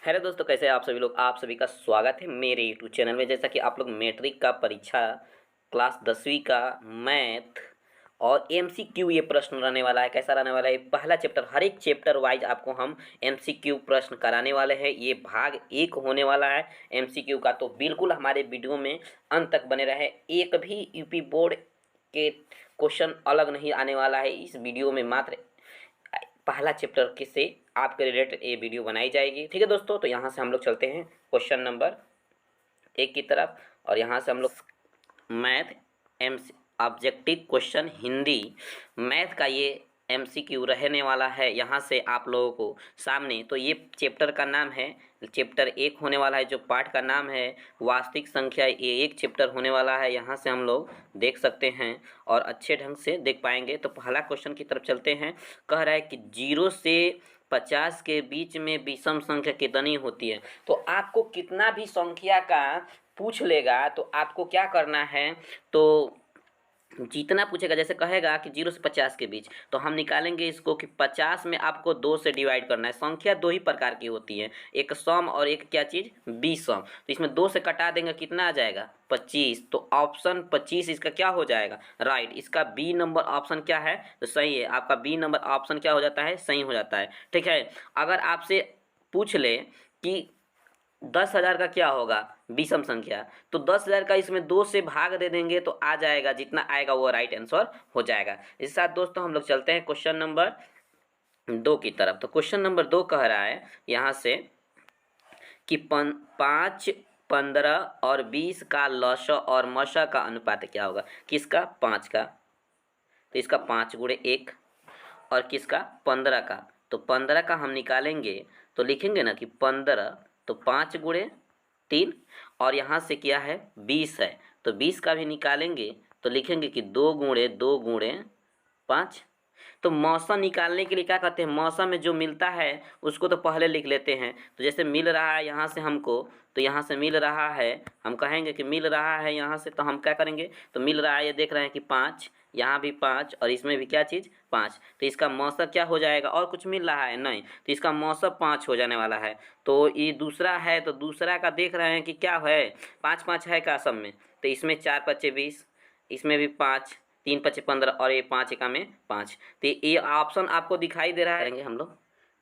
Hello दोस्तों, कैसे हैं आप सभी लोग। आप सभी का स्वागत है मेरे यूट्यूब चैनल में। जैसा कि आप लोग मैट्रिक का परीक्षा क्लास 10वीं का मैथ और एमसीक्यू ये प्रश्न रहने वाला है। कैसा रहने वाला है? पहला चैप्टर, हर एक चैप्टर वाइज आपको हम एमसीक्यू प्रश्न कराने वाले हैं। ये भाग 1 होने वाला है एमसीक्यू का, तो बिल्कुल हमारे वीडियो में अंत तक बने रहे। एक भी यूपी बोर्ड के क्वेश्चन अलग नहीं आने वाला है इस वीडियो में। मात्र पहला चैप्टर के से आपके रिलेटेड ये वीडियो बनाई जाएगी। ठीक है दोस्तों, तो यहाँ से हम लोग चलते हैं क्वेश्चन नंबर 1 की तरफ। और यहाँ से हम लोग math M objective question Hindi math का ये एमसीक्यू रहने वाला है यहाँ से आप लोगों को सामने। तो ये चैप्टर का नाम है, चैप्टर 1 होने वाला है। जो पाठ का नाम है वास्तविक संख्या, ये एक चैप्टर होने वाला है। यहाँ से हम लोग देख सकते हैं और अच्छे ढंग से देख पाएंगे। तो पहला क्वेश्चन की तरफ चलते हैं। कह रहा है कि 0 से 50 के बीच में विषम संख्या कितनी होती है। तो आपको कितना भी संख्या का पूछ लेगा तो आपको क्या करना है, तो जितना पूछेगा, जैसे कहेगा कि 0 से 50 के बीच, तो हम निकालेंगे इसको कि 50 में आपको 2 से डिवाइड करना है। संख्या 2 ही प्रकार की होती है, एक सम और एक क्या चीज़, विषम। तो इसमें 2 से कटा देंगे, कितना आ जाएगा, 25। तो ऑप्शन 25 इसका क्या हो जाएगा, राइट। इसका बी नंबर ऑप्शन क्या है, तो सही है। आपका बी नंबर ऑप्शन क्या हो जाता है, सही हो जाता है। ठीक है। अगर आपसे पूछ ले कि 10,000 का क्या होगा विषम संख्या, तो 10,000 का इसमें 2 से भाग दे देंगे तो आ जाएगा, जितना आएगा वो राइट आंसर हो जाएगा। इस साथ दोस्तों हम लोग चलते हैं क्वेश्चन नंबर 2 की तरफ। तो क्वेश्चन नंबर 2 कह रहा है यहाँ से कि 5, 15 और 20 का लस और मस का अनुपात क्या होगा। किसका, 5 का, तो इसका 5 × 1। और किसका, 15 का, तो 15 का हम निकालेंगे तो लिखेंगे ना कि 15, तो 5 × 3। और यहाँ से क्या है, 20 है, तो 20 का भी निकालेंगे तो लिखेंगे कि 2 × 2 × 5। तो मौसम निकालने के लिए क्या करते हैं, मौसम में जो मिलता है उसको तो पहले लिख लेते हैं। तो जैसे मिल रहा है यहाँ से हमको, तो यहाँ से मिल रहा है, हम कहेंगे कि मिल रहा है यहाँ से, तो हम क्या करेंगे, तो मिल रहा है, ये देख रहे हैं कि 5, यहाँ भी 5 और इसमें भी क्या चीज़, 5। तो इसका मौसम क्या हो जाएगा, और कुछ मिल रहा है नहीं, तो इसका मौसम 5 हो जाने वाला है। तो ये दूसरा है, तो दूसरा का देख रहे हैं कि क्या है, 5 5 है का सब में, तो इसमें 4 5 20, इसमें भी 5, 3 5 15 और ये 5 एका में 5। तो ये ऑप्शन आपको दिखाई दे रहा है। हम लोग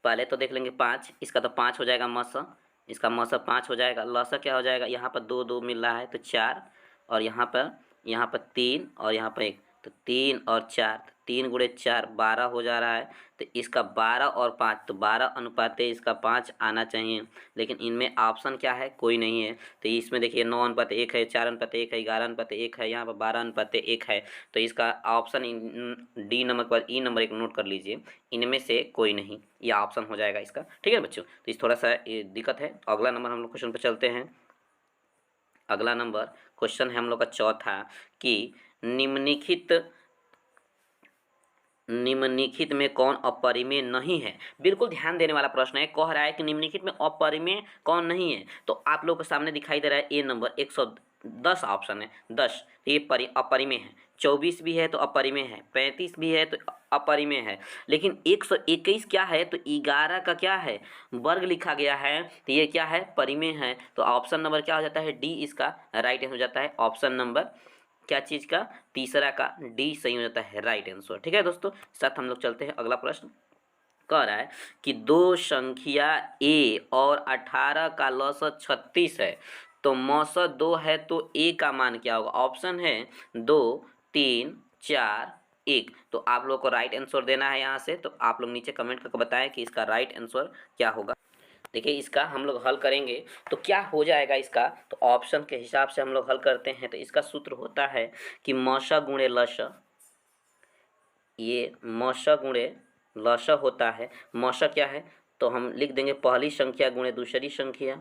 पहले तो देख लेंगे 5, इसका तो 5 हो जाएगा मौसम, इसका मौसम 5 हो जाएगा। लौसा क्या हो जाएगा, यहाँ पर 2 2 मिल रहा है तो 4, और यहाँ पर 3 और यहाँ पर 1, तो 3 और 4, 3 × 4 12 हो जा रहा है। तो इसका 12 और 5, तो 12 अनुपात इसका 5 आना चाहिए, लेकिन इनमें ऑप्शन क्या है, कोई नहीं है। तो इसमें देखिए 9 × 1 है, 4 × 1 है, 11 × 1 है, यहाँ पर 12 × 1 है। तो इसका ऑप्शन डी नंबर पर ई नंबर 1 नोट कर लीजिए, इनमें से कोई नहीं, ये ऑप्शन हो जाएगा इसका। ठीक है बच्चों, तो इस थोड़ा सा ये दिक्कत है। अगला नंबर हम लोग क्वेश्चन पर चलते हैं। अगला नंबर क्वेश्चन है हम लोग का चौथा कि निम्नलिखित निम्नलिखित में कौन अपरिमेय नहीं है। बिल्कुल ध्यान देने वाला प्रश्न है। कह रहा है कि निम्नलिखित में अपरिमेय कौन नहीं है, तो आप लोगों के सामने दिखाई दे रहा है ए नंबर 110 ऑप्शन है 10, तो ये अपरिमेय है। 24 भी है तो अपरिमेय है, 35 भी है तो अपरिमेय है, लेकिन 121 क्या है, तो 11 का क्या है, वर्ग लिखा गया है, तो ये क्या है, परिमेय है। तो ऑप्शन नंबर क्या हो जाता है, डी इसका राइट हो जाता है। ऑप्शन नंबर क्या चीज़ का, तीसरा का डी सही हो जाता है, राइट आंसर। ठीक है दोस्तों, साथ हम लोग चलते हैं। अगला प्रश्न कह रहा है कि 2 संख्या ए और 18 का लौसत 36 है, तो मौसत 2 है, तो ए का मान क्या होगा। ऑप्शन है 2 3 4 1। तो आप लोग को राइट आंसर देना है यहाँ से, तो आप लोग नीचे कमेंट करके बताएं कि इसका राइट आंसर क्या होगा। देखिए इसका हम लोग हल करेंगे तो क्या हो जाएगा इसका, तो ऑप्शन के हिसाब से हम लोग हल करते हैं। तो इसका सूत्र होता है कि मौस गुणे लस, ये मौस गुणे लस होता है। मौस क्या है, तो हम लिख देंगे पहली संख्या गुणे दूसरी संख्या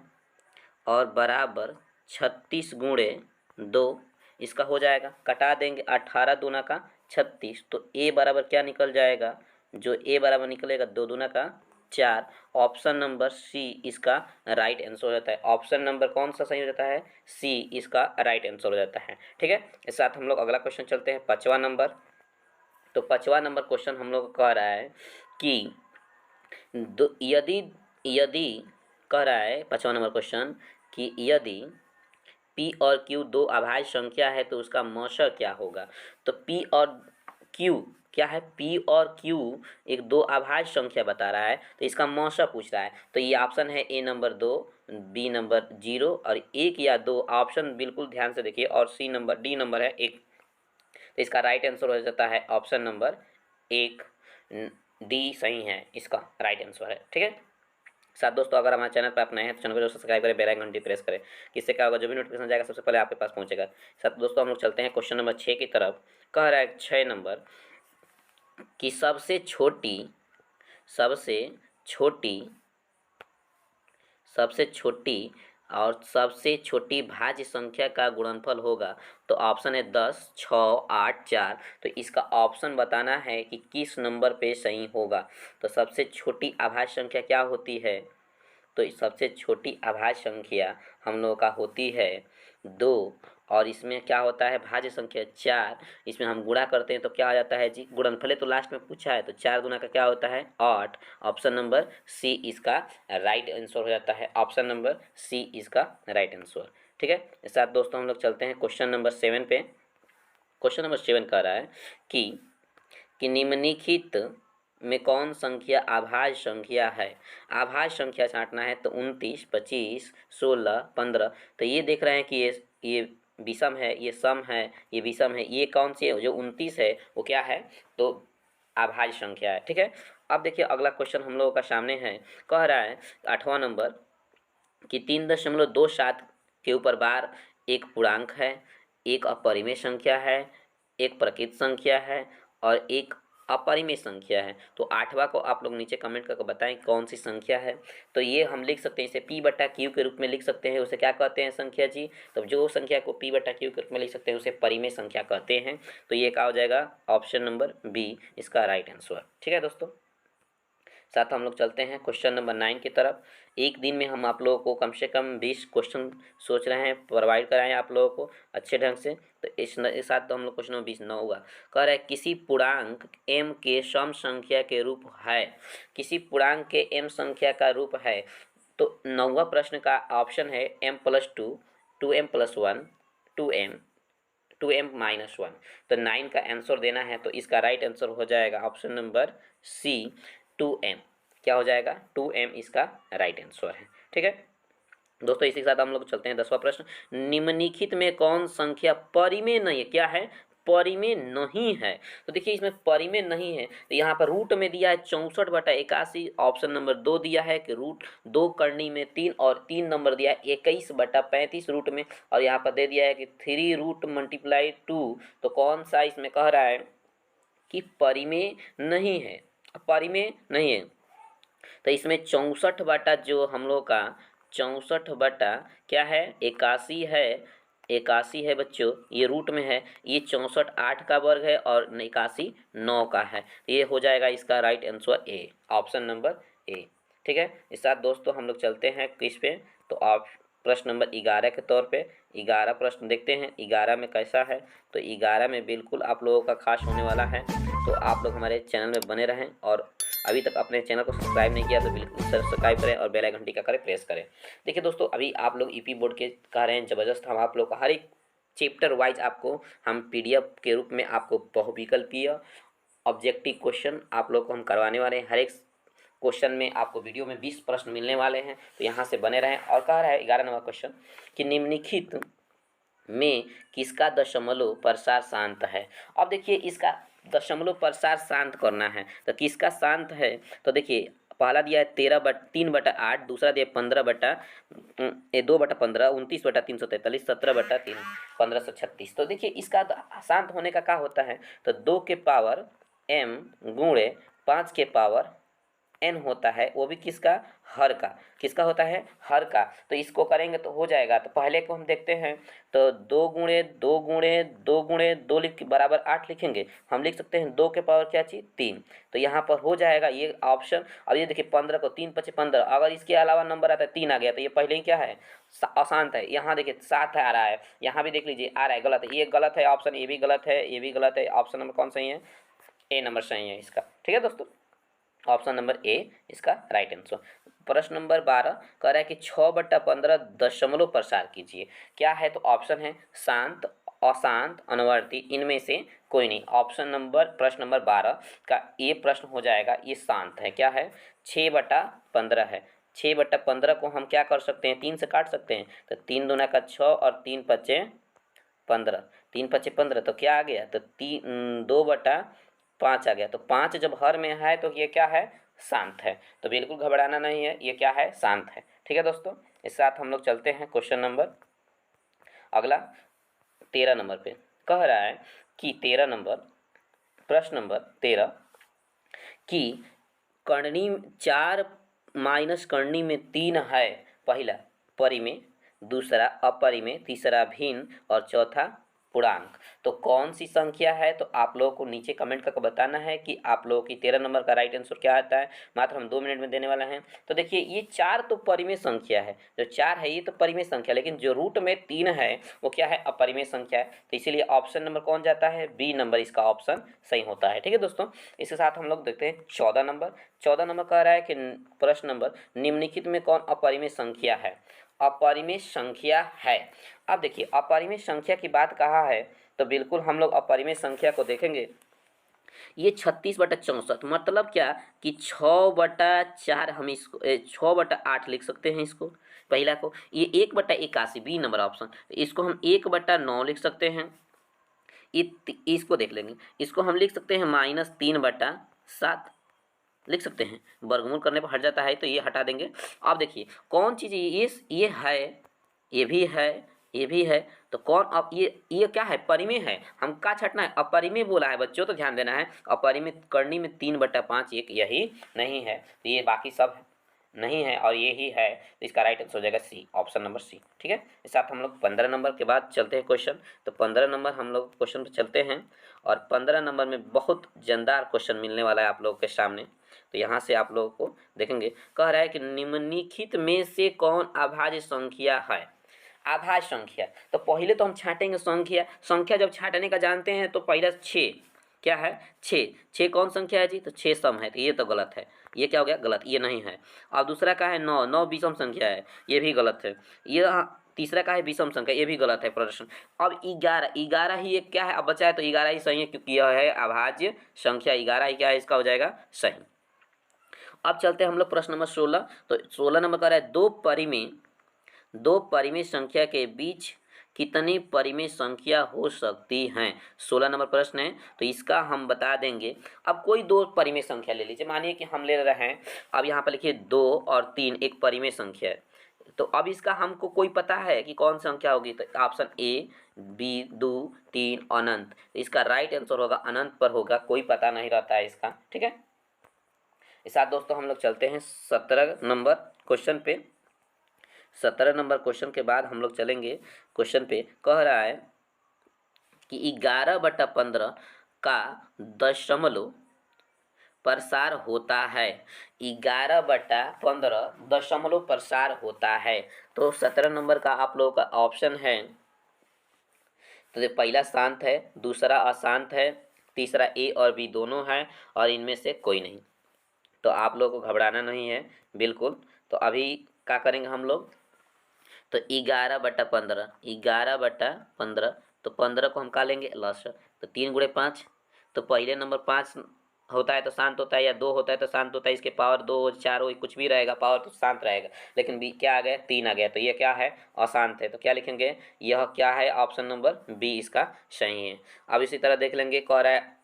और बराबर 36 × 2। इसका हो जाएगा, कटा देंगे 18 दूना का 36, तो ए बराबर क्या निकल जाएगा, जो ए बराबर निकलेगा 2 दूना का 4। ऑप्शन नंबर सी इसका राइट आंसर हो जाता है। ऑप्शन नंबर कौन सा सही हो जाता है, सी इसका राइट आंसर हो जाता है। ठीक है, इस साथ हम लोग अगला क्वेश्चन चलते हैं, 5वां नंबर। तो 5वां नंबर क्वेश्चन हम लोग कह रहा है कि यदि यदि कह रहा है 5वां नंबर क्वेश्चन कि यदि P और Q दो अभाज्य संख्या है तो उसका मौशा क्या होगा। तो P और Q क्या है, P और Q एक दो अभाज्य संख्या बता रहा है, तो इसका मौशा पूछ रहा है। तो ये ऑप्शन है A नंबर 2, B नंबर 0 और 1 या 2। ऑप्शन बिल्कुल ध्यान से देखिए, और D नंबर है 1। तो इसका राइट आंसर हो जाता है ऑप्शन नंबर 1, डी सही है, इसका राइट आंसर है। ठीक है साथ दोस्तों, अगर हमारे चैनल पर आप नए हैं तो चैनल को जो सब्सक्राइब करें, बेल आइकन घंटी प्रेस करें, किससे क्या होगा, जो भी नोटिफिकेशन जाएगा सबसे पहले आपके पास पहुंचेगा। साथ दोस्तों, हम लोग चलते हैं क्वेश्चन नंबर 6 की तरफ। कह रहा है 6 नंबर कि सबसे छोटी सबसे छोटी और सबसे छोटी भाज्य संख्या का गुणनफल होगा। तो ऑप्शन है 10, 6, 8, 4। तो इसका ऑप्शन बताना है कि किस नंबर पे सही होगा। तो सबसे छोटी अभाज्य संख्या क्या होती है, तो सबसे छोटी अभाज्य संख्या हम लोगों का होती है 2, और इसमें क्या होता है भाज्य संख्या 4। इसमें हम गुणा करते हैं तो क्या आ जाता है जी, गुणनफले तो लास्ट में पूछा है, तो 4 गुना का क्या होता है 8। ऑप्शन नंबर सी इसका राइट आंसर हो जाता है। ऑप्शन नंबर सी इसका राइट आंसर। ठीक है, इस साथ दोस्तों हम लोग चलते हैं क्वेश्चन नंबर 7 पे। क्वेश्चन नंबर 7 कह रहा है कि निम्नलिखित में कौन संख्या अभाज्य संख्या है। अभाज्य संख्या छांटना है तो 29, 25, 16, 15। तो ये देख रहे हैं कि ये विषम है, ये सम है, ये विषम है। ये कौन सी है, जो 29 है वो क्या है, तो अभाज्य संख्या है। ठीक है, अब देखिए अगला क्वेश्चन हम लोगों का सामने है। कह रहा है 8वां नंबर कि 3.27 के ऊपर बार एक पूर्णांक है, एक अपरिमेय संख्या है, एक प्रकृत संख्या है और एक अपरिमेय संख्या है। तो 8वां को आप लोग नीचे कमेंट करके बताएं कौन सी संख्या है। तो ये हम लिख सकते हैं, इसे P/Q के रूप में लिख सकते हैं। उसे क्या कहते हैं संख्या जी, तो जो संख्या को P/Q के रूप में लिख सकते हैं उसे परिमेय संख्या कहते हैं। तो ये क्या हो जाएगा, ऑप्शन नंबर बी इसका राइट आंसर। ठीक है दोस्तों, साथ हम लोग चलते हैं क्वेश्चन नंबर 9 की तरफ। एक दिन में हम आप लोगों को कम से कम 20 क्वेश्चन सोच रहे हैं प्रोवाइड कराएं आप लोगों को अच्छे ढंग से। तो इस साथ तो हम लोग क्वेश्चन नंबर 20 9 होगा। कह रहा है किसी पूर्णांक m के सम संख्या के रूप है, किसी पूर्णांक के m संख्या का रूप है। तो 9वां प्रश्न का ऑप्शन है m+2, 2m+1, 2m, 2m-1। तो 9 का आंसर देना है, तो इसका राइट आंसर हो जाएगा ऑप्शन नंबर सी 2m। क्या हो जाएगा, 2m इसका राइट आंसर है। ठीक है दोस्तों, इसी के साथ हम लोग चलते हैं 10वां प्रश्न। निम्नलिखित में कौन संख्या परिमेय नहीं है, क्या है, परिमेय नहीं है। तो देखिए इसमें परिमेय नहीं है, तो यहाँ पर रूट में दिया है 64/81। ऑप्शन नंबर 2 दिया है कि रूट 2 करनी में 3, और 3 नंबर दिया है 21/35 रूट में, और यहाँ पर दे दिया है कि 3 रूट मल्टीप्लाई 2। तो कौन सा इसमें कह रहा है कि परिमेय नहीं है, परिमेय नहीं है। तो इसमें 64 बटा जो हम लोग का 64 बटा क्या है 81 है, 81 है बच्चों, ये रूट में है। ये 64 8 का वर्ग है और 81 9 का है। ये हो जाएगा इसका right answer A, option number A. ठीक है, इस साथ दोस्तों हम लोग चलते हैं क्विज पे। तो आप प्रश्न नंबर 11 के तौर पे 11 प्रश्न देखते हैं 11 में कैसा है। तो 11 में बिल्कुल आप लोगों का खास होने वाला है, तो आप लोग हमारे चैनल में बने रहें, और अभी तक अपने चैनल को सब्सक्राइब नहीं किया तो बिल्कुल सब्सक्राइब करें और बेल आइकन घंटी का करें प्रेस करें। देखिए दोस्तों, अभी आप लोग ईपी बोर्ड के कह रहे हैं ज़बरदस्त, हम आप लोग का हर एक चैप्टर वाइज आपको हम पीडीएफ के रूप में आपको बहुविकल्पीय ऑब्जेक्टिव क्वेश्चन आप लोग को हम करवाने वाले हैं। हर एक क्वेश्चन में आपको वीडियो में 20 प्रश्न मिलने वाले हैं, तो यहाँ से बने रहें। और कह रहा है 11 नंबर क्वेश्चन कि निम्नलिखित में किसका दशमलव प्रसार शांत है। अब देखिए इसका दशमलव प्रसार शांत करना है, तो किसका शांत है। तो देखिए पहला दिया है 3/8, दूसरा दिया 2/15, 29/343, 17/3, 1536। तो देखिए इसका शांत होने का क्या होता है, तो 2 के पावर m गुणे 5 के पावर n होता है, वो भी किसका, हर का। किसका होता है, हर का। तो इसको करेंगे तो हो जाएगा। तो पहले को हम देखते हैं, तो 2 गुणे 2 गुणे 2 गुणे 2 लिख बराबर 8 लिखेंगे। हम लिख सकते हैं 2 के पावर क्या चीज़ 3। तो यहाँ पर हो जाएगा ये ऑप्शन। अब ये देखिए 15 को 3 5 15, अगर इसके अलावा नंबर आता है 3 आ गया तो ये पहले ही क्या है, अशांत है। यहाँ देखिए 7 आ रहा है, यहाँ भी देख लीजिए आ रहा है, गलत है, ये गलत है ऑप्शन, ये भी गलत है, ये भी गलत है। ऑप्शन नंबर कौन सही है, ए नंबर सही है इसका। ठीक है दोस्तों, ऑप्शन नंबर ए इसका राइट आंसर। प्रश्न नंबर 12 कह रहा है कि 6/15 दशमलव प्रसार कीजिए। क्या है? तो ऑप्शन है शांत, अशांत, अनुवर्ती, इनमें से कोई नहीं। ऑप्शन नंबर प्रश्न नंबर 12 का ये प्रश्न हो जाएगा, ये शांत है। क्या है? 6/15 है। 6/15 को हम क्या कर सकते हैं? 3 से काट सकते हैं। तो 3 दूना का 6 और 3 पचे 15, 3 पचे 15, तो क्या आ गया? तो 2/5 आ गया। तो 5 जब हर में है तो ये क्या है? शांत है। तो बिल्कुल घबराना नहीं है, ये क्या है? शांत है। ठीक है दोस्तों, इस साथ हम लोग चलते हैं क्वेश्चन नंबर अगला 13 नंबर पे। कह रहा है कि 13 नंबर, प्रश्न नंबर 13 कि कर्णी 4 माइनस कर्णी में 3 है। पहला परिमेय, दूसरा अपरिमेय, तीसरा भिन्न और चौथा पूर्णांक। तो कौन सी संख्या है? तो आप लोगों को नीचे कमेंट करके बताना है कि आप लोगों की 13 नंबर का राइट आंसर क्या आता है। मात्र हम 2 मिनट में देने वाला हैं। तो देखिए, ये 4 तो परिमेय संख्या है। जो 4 है ये तो परिमेय संख्या, लेकिन जो रूट में 3 है वो क्या है? अपरिमेय संख्या है। तो इसीलिए ऑप्शन नंबर कौन जाता है? बी नंबर इसका ऑप्शन सही होता है। ठीक है दोस्तों, इसके साथ हम लोग देखते हैं 14 नंबर। 14 नंबर कह रहा है कि प्रश्न नंबर निम्नलिखित में कौन अपरिमेय संख्या है? अपरिमेय संख्या है। अब देखिए, अपरिमेय संख्या की बात कहा है तो बिल्कुल हम लोग अपरिमेय संख्या को देखेंगे। ये 36/64 मतलब क्या कि 6/4 हम इसको 6/8 लिख सकते हैं इसको। पहला को ये 1/81 बी नंबर ऑप्शन, इसको हम 1/9 लिख सकते हैं। इसको देख लेंगे, इसको हम लिख सकते हैं -3/7 लिख सकते हैं। वर्गमूल करने पर हट जाता है तो ये हटा देंगे। अब देखिए कौन चीज़ ये है, ये भी है, ये भी है। तो कौन? अब ये क्या है? परिमेय है। हम का छटना है? अपरिमेय बोला है बच्चों, तो ध्यान देना है। अपरिमेय करनी में 3/5 एक यही नहीं है, तो ये बाकी सब नहीं है और ये ही है। तो इसका राइट आंसर हो जाएगा सी, ऑप्शन नंबर सी। ठीक है, इस साथ हम लोग 15 नंबर के बाद चलते हैं क्वेश्चन। तो 15 नंबर हम लोग क्वेश्चन पर चलते हैं और 15 नंबर में बहुत जानदार क्वेश्चन मिलने वाला है आप लोगों के सामने। तो यहाँ से आप लोगों को देखेंगे, कह रहा है कि निम्नलिखित में से कौन अभाज्य संख्या है? अभाज्य संख्या, तो पहले तो हम छांटेंगे संख्या। संख्या जब छांटने का जानते हैं तो पहला 6 क्या है? 6। 6 कौन संख्या है जी? तो 6 सम है, तो ये तो गलत है। ये क्या हो गया? गलत, ये नहीं है। और दूसरा का है 9, 9 विषम संख्या है, ये भी गलत है। ये तीसरा का है विषम संख्या, ये भी गलत है प्रदर्शन। अब 11, 11 ही एक क्या है? अब बचा है तो 11 ही सही है, क्योंकि यह है अभाज्य संख्या। 11 ही क्या है? इसका हो जाएगा सही। अब चलते हैं हम लोग प्रश्न नंबर 16। तो 16 नंबर का रहा है दो परिमेय संख्या के बीच कितनी परिमेय संख्या हो सकती हैं? 16 नंबर प्रश्न है, तो इसका हम बता देंगे। अब कोई दो परिमेय संख्या ले लीजिए, मानिए कि हम ले रहे हैं, अब यहाँ पर लिखिए 2 और 3 एक परिमेय संख्या है। तो अब इसका हमको कोई पता है कि कौन संख्या होगी? तो ऑप्शन ए, बी 2, 3 अनंत। इसका राइट आंसर होगा अनंत पर होगा, कोई पता नहीं रहता है इसका। ठीक है, इस साथ दोस्तों हम लोग चलते हैं 17 नंबर क्वेश्चन पे। 17 नंबर क्वेश्चन के बाद हम लोग चलेंगे क्वेश्चन पे। कह रहा है कि 11/15 का दशमलव प्रसार होता है। 11/15 दशमलव प्रसार होता है। तो 17 नंबर का आप लोगों का ऑप्शन है, तो ये पहला शांत है, दूसरा अशांत है, तीसरा ए और बी दोनों है और इनमें से कोई नहीं। तो आप लोगों को घबराना नहीं है बिल्कुल। तो अभी क्या करेंगे हम लोग? तो 11/15, 11/15, तो 15 को हम का लेंगे लास्ट। तो 3 × 5, तो पहले नंबर 5 होता है तो शांत होता है, या 2 होता है तो शांत होता है। इसके पावर 2 हो, 4 हो, कुछ भी रहेगा पावर तो शांत रहेगा। लेकिन बी क्या आ गया? 3 आ गया, तो ये क्या है? अशांत है। तो क्या लिखेंगे? यह क्या है? ऑप्शन नंबर बी इसका सही है। अब इसी तरह देख लेंगे, कह रहा है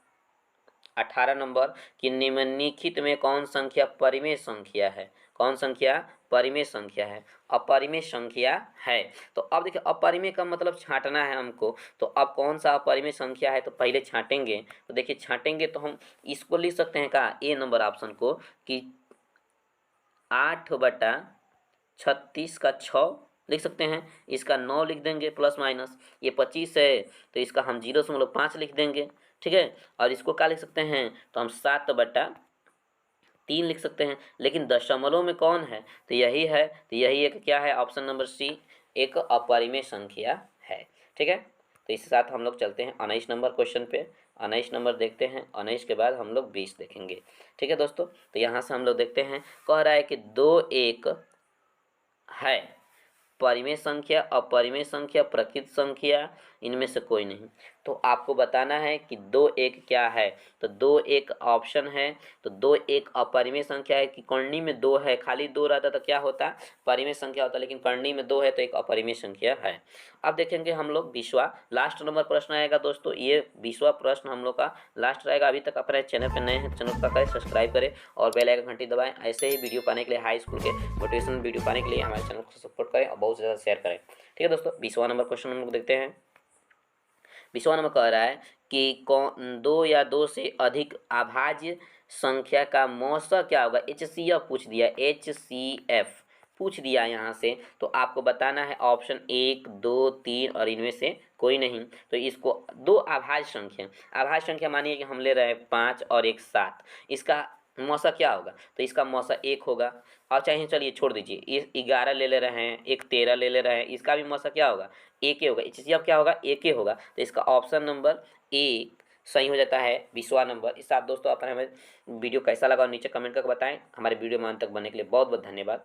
18 नंबर कि निम्नलिखित में कौन संख्या परिमेय संख्या है? कौन संख्या परिमेय संख्या है? अपरिमेय संख्या है। तो अब देखिए, अपरिमेय का मतलब छांटना है हमको। तो अब कौन सा अपरिमेय संख्या है? तो पहले छांटेंगे। तो देखिए छांटेंगे तो हम इसको लिख सकते हैं का ए नंबर ऑप्शन को कि 8/36 का 6 लिख सकते हैं। इसका 9 लिख देंगे प्लस माइनस, ये 25 है तो इसका हम 0.5 लिख देंगे। ठीक है, और इसको क्या लिख सकते हैं? तो हम 7/3 लिख सकते हैं। लेकिन दशमलव में कौन है? तो यही है, तो यही एक क्या है? ऑप्शन नंबर सी एक अपरिमेय संख्या है। ठीक है, तो इसके साथ हम लोग चलते हैं 19 नंबर क्वेश्चन पे। 19 नंबर देखते हैं, 19 के बाद हम लोग 20 देखेंगे। ठीक है दोस्तों, तो यहाँ से हम लोग देखते हैं, कह रहा है कि दो एक है, परिमेय संख्या, अपरिमेय संख्या, प्रकृत संख्या, इनमें से कोई नहीं। तो आपको बताना है कि दो एक क्या है। तो दो एक ऑप्शन है, तो दो एक अपरिमेय संख्या है कि करनी में दो है, खाली दो रहता तो क्या होता, परिमेय संख्या होता, लेकिन करनी में दो है तो एक अपरिमेय संख्या है। अब देखेंगे हम लोग 20वां लास्ट नंबर प्रश्न आएगा दोस्तों, ये 20वां प्रश्न हम लोग का लास्ट रहेगा। अभी तक अपने चैनल पर नए हैं, चैनल का करें सब्सक्राइब करें और बेल आइकन घंटी दबाएं। ऐसे ही वीडियो पाने के लिए, हाई स्कूल के मोटिवेशन वीडियो पाने के लिए हमारे चैनल को सपोर्ट करें और बहुत ज़्यादा शेयर करें। ठीक है दोस्तों, 20वां नंबर क्वेश्चन हम लोग देखते हैं। 20वां नंबर कह रहा है कि कौन दो या दो से अधिक अभाज्य संख्या का मौसा क्या होगा। HCF पूछ दिया, HCF पूछ दिया यहाँ से, तो आपको बताना है ऑप्शन 1, 2, 3 और इनमें से कोई नहीं। तो इसको दो अभाज्य संख्या, अभाज्य संख्या मानिए कि हम ले रहे हैं 5 और एक 7, इसका मौसा क्या होगा, तो इसका मौसा 1 होगा। और चाहे चलिए छोड़ दीजिए, ये 11 ले रहे हैं, एक 13 ले रहे हैं, इसका भी मौसा क्या होगा, 1 होगा। HCF क्या होगा, 1 होगा। तो इसका ऑप्शन नंबर 1 सही हो जाता है 20वां नंबर। इस साथ दोस्तों अपने हमें वीडियो कैसा लगा और नीचे कमेंट करके बताएं। हमारे वीडियो में अंत तक बनने के लिए बहुत बहुत धन्यवाद।